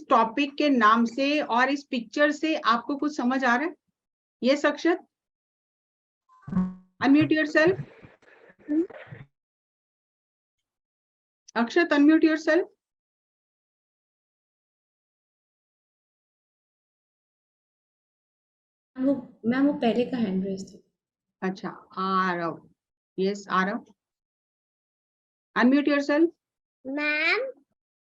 Topic के नाम से और इस पिक्चर से आपको कुछ समझ आ रहा है? यस अक्षत, अनम्यूट योरसेल्फ। अक्षत, अनम्यूट योरसेल्फ। मैम वो पहले का हैंड रेज था। अच्छा, Aarav, yes Aarav, unmute yourself. Ma'am,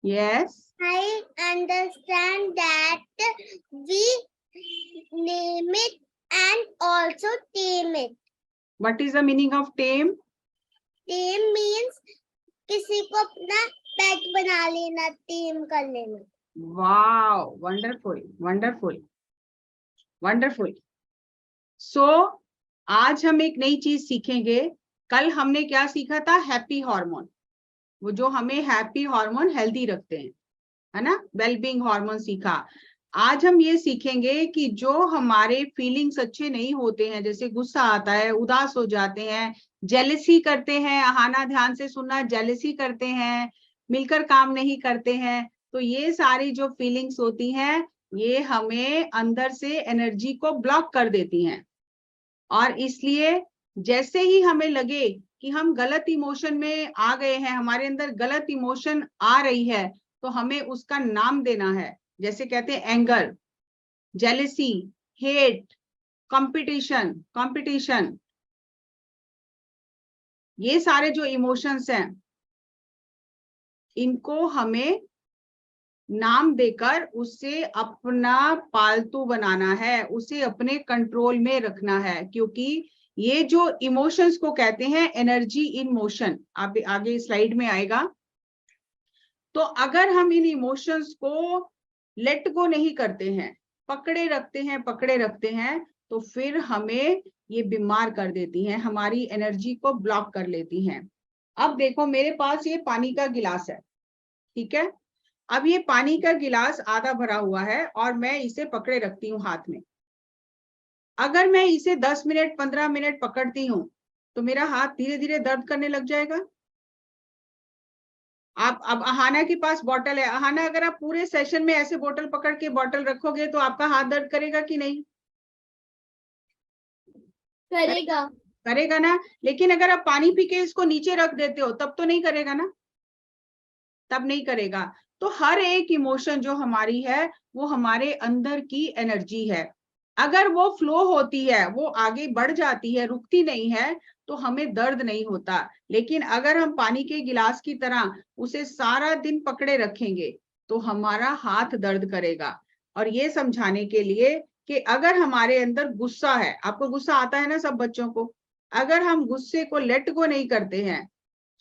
yes, I understand that we name it and also tame it. What is the meaning of time? Tame means किसी को अपना पेट बना लेना, tame कर लेना. Wow, wonderful wonderful wonderful. So आज हम एक नई चीज सीखेंगे। कल हमने क्या सीखा था? हैप्पी हार्मोन, वो जो हमें हैप्पी हार्मोन हेल्दी रखते हैं, है ना, वेलबींग हार्मोन सीखा। आज हम ये सीखेंगे कि जो हमारे फीलिंग्स अच्छे नहीं होते हैं, जैसे गुस्सा आता है, उदास हो जाते हैं, जेलसी करते हैं, आहाना ध्यान से सुनना, जेलसी करते हैं, मिलकर काम नहीं करते हैं, तो ये सारी जो फीलिंग्स होती हैं ये हमें अंदर से एनर्जी को ब्लॉक कर देती हैं। और इसलिए जैसे ही हमें लगे कि हम गलत इमोशन में आ गए हैं, हमारे अंदर गलत इमोशन आ रही है, तो हमें उसका नाम देना है। जैसे कहते हैं एंगर, जेलसी, हेट, कंपटीशन, ये सारे जो इमोशंस हैं इनको हमें नाम देकर उससे अपना पालतू बनाना है, उसे अपने कंट्रोल में रखना है। क्योंकि ये जो इमोशंस को कहते हैं एनर्जी इन मोशन, आप आगे स्लाइड में आएगा। तो अगर हम इन इमोशंस को लेट गो नहीं करते हैं, पकड़े रखते हैं, तो फिर हमें ये बीमार कर देती हैं, हमारी एनर्जी को ब्लॉक कर लेती हैं। अब देखो मेरे पास ये पानी का गिलास है, ठीक है। अब ये पानी का गिलास आधा भरा हुआ है और मैं इसे पकड़े रखती हूँ हाथ में। अगर मैं इसे 10 मिनट 15 मिनट पकड़ती हूँ तो मेरा हाथ धीरे धीरे दर्द करने लग जाएगा। आप अब अहाना के पास बॉटल है, अहाना अगर आप पूरे सेशन में ऐसे बोतल पकड़ के बॉटल रखोगे तो आपका हाथ दर्द करेगा कि नहीं? करेगा ना। लेकिन अगर आप पानी पी के इसको नीचे रख देते हो तब तो नहीं करेगा ना, तब नहीं करेगा। तो हर एक इमोशन जो हमारी है वो हमारे अंदर की एनर्जी है। अगर वो फ्लो होती है, वो आगे बढ़ जाती है, रुकती नहीं है, तो हमें दर्द नहीं होता। लेकिन अगर हम पानी के गिलास की तरह उसे सारा दिन पकड़े रखेंगे तो हमारा हाथ दर्द करेगा। और ये समझाने के लिए कि अगर हमारे अंदर गुस्सा है, आपको गुस्सा आता है ना सब बच्चों को, अगर हम गुस्से को लेट गो नहीं करते हैं,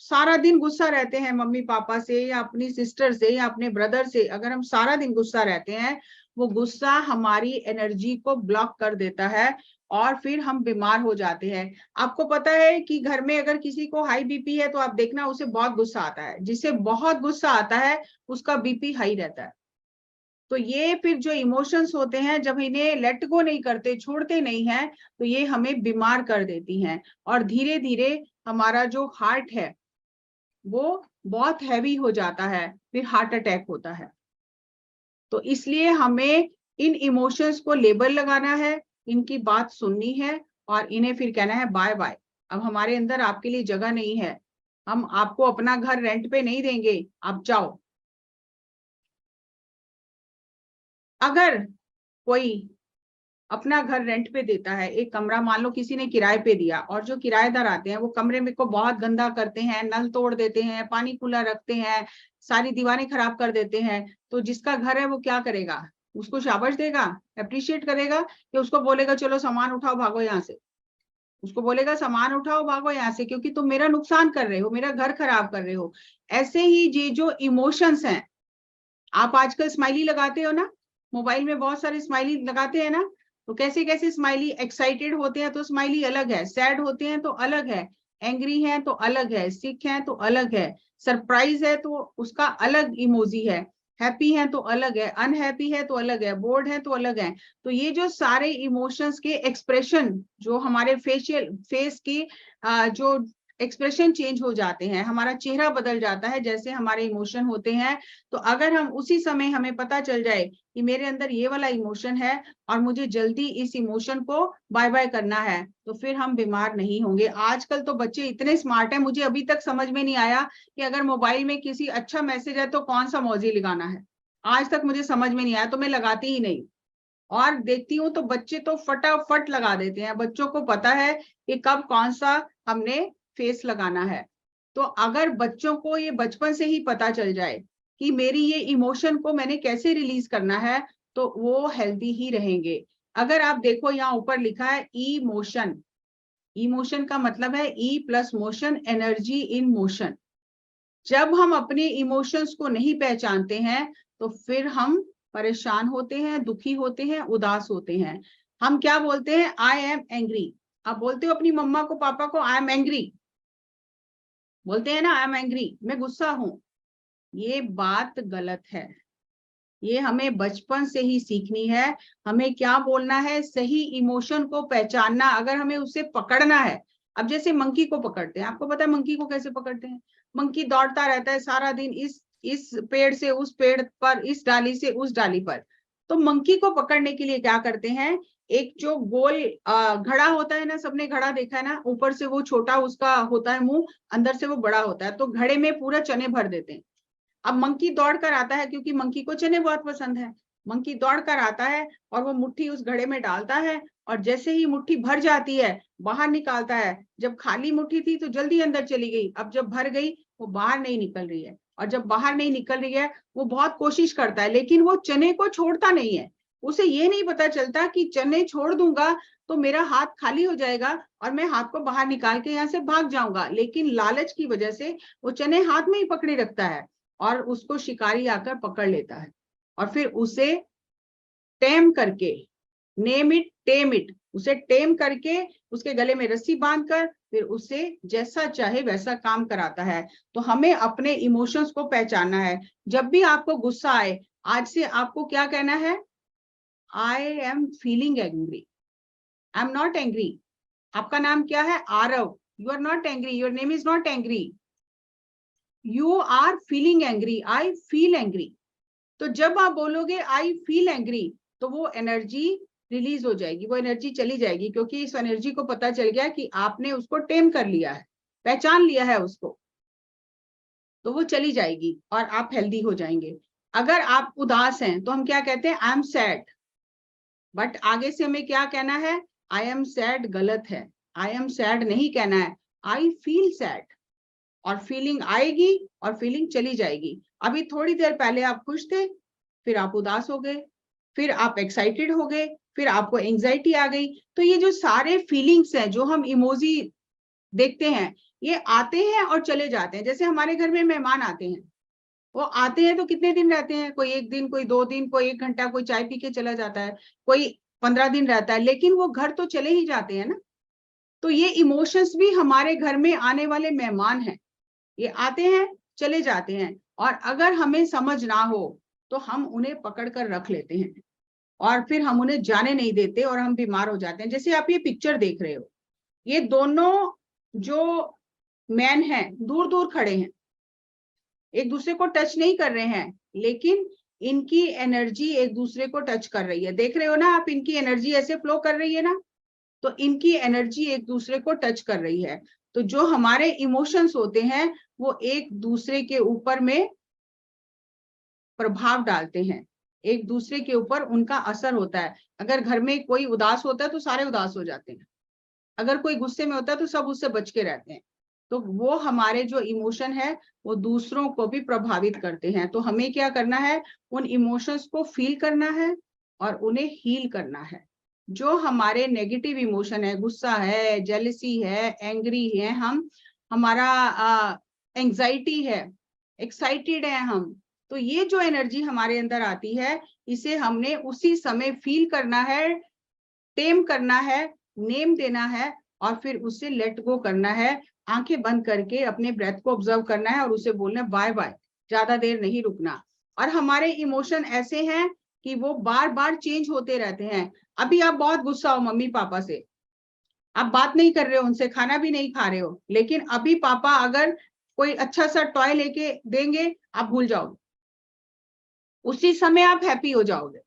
सारा दिन गुस्सा रहते हैं मम्मी पापा से या अपनी सिस्टर से या अपने ब्रदर से, अगर हम सारा दिन गुस्सा रहते हैं, वो गुस्सा हमारी एनर्जी को ब्लॉक कर देता है और फिर हम बीमार हो जाते हैं। आपको पता है कि घर में अगर किसी को हाई बीपी है तो आप देखना उसे बहुत गुस्सा आता है, जिसे बहुत गुस्सा आता है उसका बीपी हाई रहता है। तो ये फिर जो इमोशंस होते हैं जब इन्हें लेट गो नहीं करते, छोड़ते नहीं हैं, तो ये हमें बीमार कर देती हैं और धीरे धीरे हमारा जो हार्ट है वो बहुत हैवी हो जाता है, फिर हार्ट अटैक होता है। तो इसलिए हमें इन इमोशंस को लेबल लगाना है, इनकी बात सुननी है और इन्हें फिर कहना है बाय बाय। अब हमारे अंदर आपके लिए जगह नहीं है, हम आपको अपना घर रेंट पे नहीं देंगे, आप जाओ। अगर कोई अपना घर रेंट पे देता है, एक कमरा मान लो किसी ने किराए पे दिया, और जो किराएदार आते हैं वो कमरे में को बहुत गंदा करते हैं, नल तोड़ देते हैं, पानी खुला रखते हैं, सारी दीवारें खराब कर देते हैं, तो जिसका घर है वो क्या करेगा? उसको शाबाश देगा, अप्रिशिएट करेगा, कि उसको बोलेगा चलो सामान उठाओ भागो यहाँ से? उसको बोलेगा सामान उठाओ भागो यहाँ से, क्योंकि तुम मेरा नुकसान कर रहे हो, मेरा घर खराब कर रहे हो। ऐसे ही ये जो इमोशंस हैं, आप आजकल स्माइली लगाते हो ना, मोबाइल में बहुत सारे स्माइली लगाते हैं ना, तो कैसे कैसे स्माइली, एक्साइटेड होते हैं तो स्माइली अलग है, सैड होते हैं तो अलग है, एंग्री है तो अलग है, सिक है तो अलग है, सरप्राइज है तो उसका अलग इमोजी है, हैप्पी है तो अलग है, अनहैप्पी है तो अलग है, बोर्ड है तो अलग है। तो ये जो सारे इमोशंस के एक्सप्रेशन जो हमारे फेस की जो एक्सप्रेशन चेंज हो जाते हैं, हमारा चेहरा बदल जाता है जैसे हमारे इमोशन होते हैं। तो अगर हम उसी समय हमें पता चल जाए कि मेरे अंदर ये वाला इमोशन है और मुझे जल्दी इस इमोशन को बाय बाय करना है, तो फिर हम बीमार नहीं होंगे। आजकल तो बच्चे इतने स्मार्ट हैं, मुझे अभी तक समझ में नहीं आया कि अगर मोबाइल में किसी अच्छा मैसेज है तो कौन सा मौजी लगाना है। आज तक मुझे समझ में नहीं आया, तो मैं लगाती ही नहीं। और देखती हूँ तो बच्चे तो फटाफट लगा देते हैं, बच्चों को पता है कि कब कौन सा हमने फेस लगाना है। तो अगर बच्चों को ये बचपन से ही पता चल जाए कि मेरी ये इमोशन को मैंने कैसे रिलीज करना है, तो वो हेल्दी ही रहेंगे। अगर आप देखो यहाँ ऊपर लिखा है इमोशन, इमोशन का मतलब है E plus motion, energy in motion. जब हम अपने इमोशंस को नहीं पहचानते हैं तो फिर हम परेशान होते हैं, दुखी होते हैं, उदास होते हैं। हम क्या बोलते हैं, आई एम एंग्री। आप बोलते हो अपनी मम्मा को पापा को आई एम एंग्री, बोलते हैं ना आई एम एंग्री, मैं गुस्सा हूं। ये बात गलत है, ये हमें बचपन से ही सीखनी है। हमें क्या बोलना है, सही इमोशन को पहचानना, अगर हमें उसे पकड़ना है। अब जैसे मंकी को पकड़ते हैं, आपको पता है मंकी को कैसे पकड़ते हैं? मंकी दौड़ता रहता है सारा दिन, इस पेड़ से उस पेड़ पर, इस डाली से उस डाली पर। तो मंकी को पकड़ने के लिए क्या करते हैं, एक जो गोल घड़ा होता है ना, सबने घड़ा देखा है ना, ऊपर से वो छोटा उसका होता है मुंह, अंदर से वो बड़ा होता है, तो घड़े में पूरा चने भर देते हैं। अब मंकी दौड़ कर आता है, क्योंकि मंकी को चने बहुत पसंद है। मंकी दौड़ कर आता है और वो मुट्ठी उस घड़े में डालता है, और जैसे ही मुट्ठी भर जाती है बाहर निकालता है। जब खाली मुट्ठी थी तो जल्दी अंदर चली गई, अब जब भर गई वो बाहर नहीं निकल रही है। और जब बाहर नहीं निकल रही है वो बहुत कोशिश करता है, लेकिन वो चने को छोड़ता नहीं है। उसे ये नहीं पता चलता कि चने छोड़ दूंगा तो मेरा हाथ खाली हो जाएगा और मैं हाथ को बाहर निकाल के यहाँ से भाग जाऊंगा, लेकिन लालच की वजह से वो चने हाथ में ही पकड़े रखता है और उसको शिकारी आकर पकड़ लेता है। और फिर उसे टेम करके, नेम इट टेम इट, उसे टेम करके उसके गले में रस्सी बांधकर फिर उसे जैसा चाहे वैसा काम कराता है। तो हमें अपने इमोशंस को पहचानना है। जब भी आपको गुस्सा आए, आज से आपको क्या कहना है, I am feeling angry, I am not angry. आपका नाम क्या है, Aarav, you are not angry, your name is not angry, you are feeling angry, I feel angry. तो जब आप बोलोगे आई फील एंग्री, तो वो एनर्जी रिलीज हो जाएगी, वो एनर्जी चली जाएगी, क्योंकि इस एनर्जी को पता चल गया कि आपने उसको टेम कर लिया है, पहचान लिया है उसको, तो वो चली जाएगी और आप हेल्दी हो जाएंगे। अगर आप उदास हैं तो हम क्या कहते हैं, आई एम सैड, बट आगे से हमें क्या कहना है, आई एम सैड गलत है, आई एम सैड नहीं कहना है, आई फील सैड। और फीलिंग आएगी और फीलिंग चली जाएगी। अभी थोड़ी देर पहले आप खुश थे, फिर आप उदास हो गए, फिर आप एक्साइटेड हो गए, फिर आपको एंजाइटी आ गई। तो ये जो सारे फीलिंग्स हैं, जो हम इमोजी देखते हैं, ये आते हैं और चले जाते हैं। जैसे हमारे घर में मेहमान आते हैं, वो आते हैं तो कितने दिन रहते हैं, कोई 1 दिन, कोई 2 दिन, कोई 1 घंटा, कोई चाय पी के चला जाता है, कोई 15 दिन रहता है, लेकिन वो घर तो चले ही जाते हैं ना। तो ये इमोशंस भी हमारे घर में आने वाले मेहमान हैं, ये आते हैं चले जाते हैं। और अगर हमें समझ ना हो तो हम उन्हें पकड़ कर रख लेते हैं और फिर हम उन्हें जाने नहीं देते और हम बीमार हो जाते हैं। जैसे आप ये पिक्चर देख रहे हो, ये दोनों जो मैन हैं दूर दूर खड़े हैं, एक दूसरे को टच नहीं कर रहे हैं, लेकिन इनकी एनर्जी एक दूसरे को टच कर रही है। देख रहे हो ना आप, इनकी एनर्जी ऐसे फ्लो कर रही है ना, तो इनकी एनर्जी एक दूसरे को टच कर रही है। तो जो हमारे इमोशंस होते हैं वो एक दूसरे के ऊपर में प्रभाव डालते हैं, एक दूसरे के ऊपर उनका असर होता है। अगर घर में कोई उदास होता है तो सारे उदास हो जाते हैं, अगर कोई गुस्से में होता है तो सब उससे बच के रहते हैं। तो वो हमारे जो इमोशन है वो दूसरों को भी प्रभावित करते हैं। तो हमें क्या करना है, उन इमोशंस को फील करना है और उन्हें हील करना है। जो हमारे नेगेटिव इमोशन है, गुस्सा है, जेलसी है, एंग्री है, हमारा एंजाइटी है, एक्साइटेड है हम, तो ये जो एनर्जी हमारे अंदर आती है, इसे हमने उसी समय फील करना है, टेम करना है, नेम देना है और फिर उससे लेट गो करना है। आंखें बंद करके अपने ब्रेथ को ऑब्जर्व करना है और उसे बोलना बाय बाय, ज्यादा देर नहीं रुकना। और हमारे इमोशन ऐसे हैं कि वो बार बार चेंज होते रहते हैं। अभी आप बहुत गुस्सा हो मम्मी पापा से, आप बात नहीं कर रहे हो उनसे, खाना भी नहीं खा रहे हो, लेकिन अभी पापा अगर कोई अच्छा सा टॉय लेके देंगे, आप भूल जाओगे, उसी समय आप हैप्पी हो जाओगे।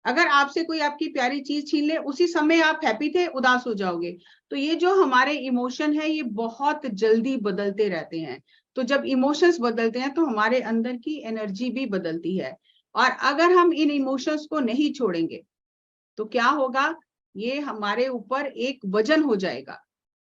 अगर आपसे कोई आपकी प्यारी चीज छीन ले, उसी समय आप हैप्पी थे, उदास हो जाओगे। तो ये जो हमारे इमोशन है, ये बहुत जल्दी बदलते रहते हैं। तो जब इमोशंस बदलते हैं तो हमारे अंदर की एनर्जी भी बदलती है। और अगर हम इन इमोशंस को नहीं छोड़ेंगे तो क्या होगा, ये हमारे ऊपर एक वजन हो जाएगा,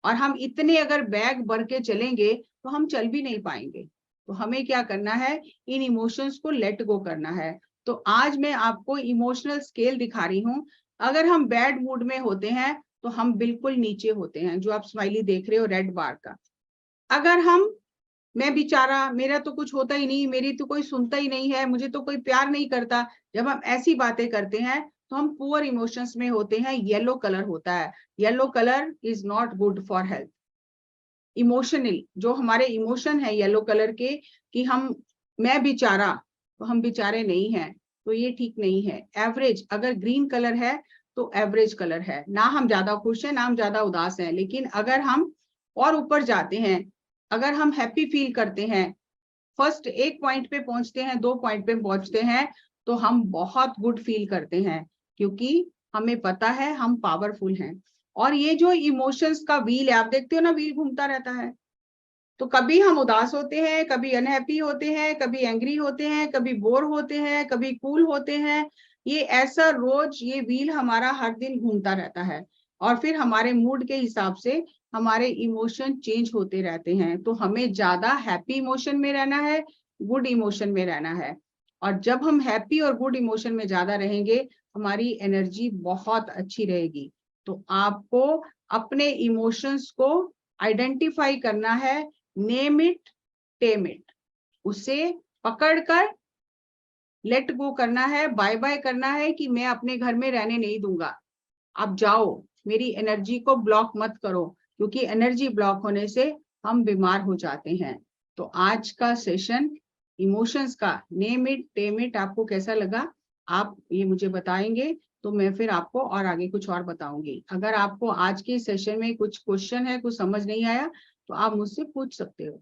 और हम इतने अगर बैग भर के चलेंगे तो हम चल भी नहीं पाएंगे। तो हमें क्या करना है, इन इमोशंस को लेट गो करना है। तो आज मैं आपको इमोशनल स्केल दिखा रही हूँ। अगर हम बैड मूड में होते हैं तो हम बिल्कुल नीचे होते हैं, जो आप स्माइली देख रहे हो रेड बार का। अगर हम, मैं बेचारा, मेरा तो कुछ होता ही नहीं, मेरी तो कोई सुनता ही नहीं है, मुझे तो कोई प्यार नहीं करता, जब हम ऐसी बातें करते हैं तो हम पुअर इमोशंस में होते हैं, येलो कलर होता है। Yellow colour is not good for health. Emotional जो हमारे इमोशन है येलो कलर के, कि हम, मैं बेचारा, तो हम बेचारे नहीं हैं, तो ये ठीक नहीं है। एवरेज अगर ग्रीन कलर है तो एवरेज कलर है, ना हम ज्यादा खुश हैं ना हम ज्यादा उदास हैं। लेकिन अगर हम और ऊपर जाते हैं, अगर हम हैप्पी फील करते हैं, फर्स्ट एक पॉइंट पे पहुंचते हैं, 2 पॉइंट पे पहुंचते हैं, तो हम बहुत गुड फील करते हैं, क्योंकि हमें पता है हम पावरफुल हैं। और ये जो इमोशंस का व्हील है, आप देखते हो ना, व्हील घूमता रहता है। तो कभी हम उदास होते हैं, कभी अनहैप्पी होते हैं, कभी एंग्री होते हैं, कभी बोर होते हैं, कभी कूल होते हैं। ये ऐसा रोज ये व्हील हमारा हर दिन घूमता रहता है, और फिर हमारे मूड के हिसाब से हमारे इमोशन चेंज होते रहते हैं। तो हमें ज्यादा हैप्पी इमोशन में रहना है, गुड इमोशन में रहना है। और जब हम हैप्पी और गुड इमोशन में ज्यादा रहेंगे, हमारी एनर्जी बहुत अच्छी रहेगी। तो आपको अपने इमोशंस को आइडेंटिफाई करना है, नेम इट, टेम इट, उसे पकड़कर लेट गो करना है, बाय बाय करना है, कि मैं अपने घर में रहने नहीं दूंगा, आप जाओ, मेरी एनर्जी को ब्लॉक मत करो, क्योंकि एनर्जी ब्लॉक होने से हम बीमार हो जाते हैं। तो आज का सेशन इमोशंस का नेम इट टेम इट आपको कैसा लगा, आप ये मुझे बताएंगे, तो मैं फिर आपको और आगे कुछ और बताऊंगी। अगर आपको आज के सेशन में कुछ क्वेश्चन है, कुछ समझ नहीं आया, तो आप मुझसे पूछ सकते हो।